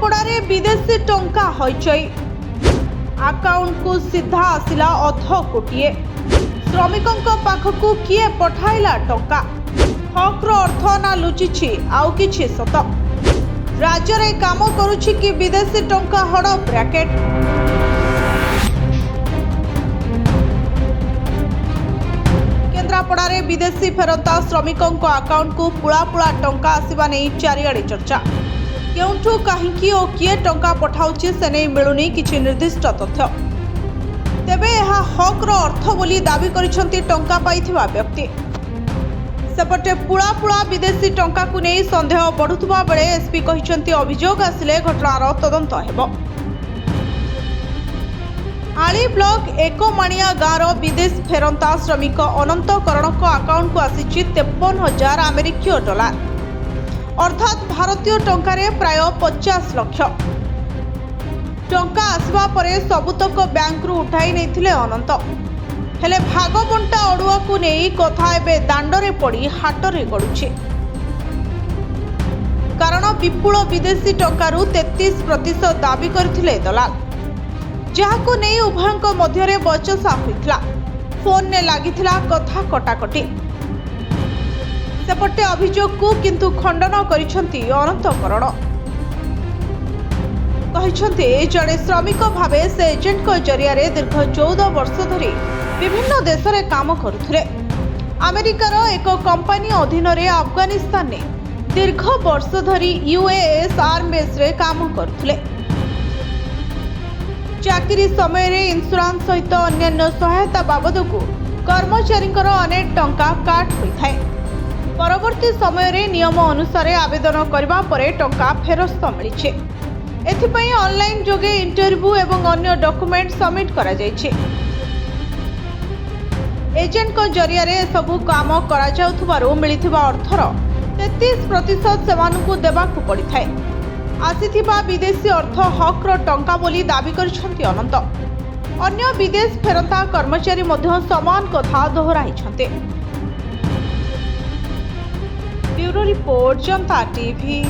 केन्द्रापड़ारे विदेशी टंका हईचई अकाउंट को सीधा आसिला 1/2 कोटी श्रमिकों पाखकू किए पठाइला टंका हक्र अर्थ ना लुचिछि आउ किछि सत राज्य रे काम करुछि कि विदेशी टंका हड़प रैकेट केन्द्रापड़ारे विदेशी फेरंता श्रमिकों अकाउंट को पुला पुला टंका आसिबा नै चारिआडे चर्चा केउठू काहींकी ओ किए टंका पठाउछि से नै मिलुनी किछि निर्दिष्ट तथ्य तेबे एहा हक्र अर्थ बोली दाबी करिसंती टंका पाइथिबा व्यक्ति सेपटे पुला पुला विदेशी टंका को नै संदेह बढ़ुथबा बेले एसपी कहिसंती अभियोग आसिले घटनार तदंत हेबो। आली ब्लॉक एकमाणिया गाँव विदेश फेरंता श्रमिक अनंत करणक अकाउंट को आसी 53,000 अमेरिकीय डॉलर अर्थात भारतीय टंकारे प्राय 50 लाख टंका आसवा परे सबुतक बैंक रु उठाई नैथिले अनंत हेले भागबंटा अड़ुआ को नहीं कथा एबे दांडरे पड़ी हाटरे गड़ुछि कारण विपुल विदेशी टंकारु 33% दाबी करथिले दलाल जहाको नहीं उभयंक मध्यरे बचसा होइतला फोन ने लागिथिला कथा कटाकटी सेपटे अभियोग को किंतु खंडन करिसंती अनंतकरण कहिसंती जड़े श्रमिक भावे से एजेंट को जरिया रे दीर्घ 14 वर्ष धरी विभिन्न देश रे काम करुथिले अमेरिकार एक कंपनी अधीन रे अफगानिस्तान ने दीर्घ वर्ष धरी यूएस आर्म बेस रे काम करुथिले चाकरी समय रे इंश्योरेंस सहित अन्य सहायता बाबद को कर्मचारी अनेक टंका काट होइथाय परवर्ती समय रे नियम अनुसार आवेदन करबा परे टंका फेरस्त मिलिछे एथिपई ऑनलाइन जोगे इंटरव्यू एवं अन्य डॉक्यूमेंट सबमिट करा जायछे एजेंट को जरिया रे सबु काम करा जाउथबारो मिलिथिबा अर्थर 33% सेमानकु देबाकु पड़िथाय आसीथिबा विदेशी अर्थ हक्र टंका बोली दाबी करिसंती अनंत अन्य विदेश फेरंता कर्मचारी मध्य समान कथा दोहराइछंते। ब्यूरो रिपोर्ट जनता टीवी।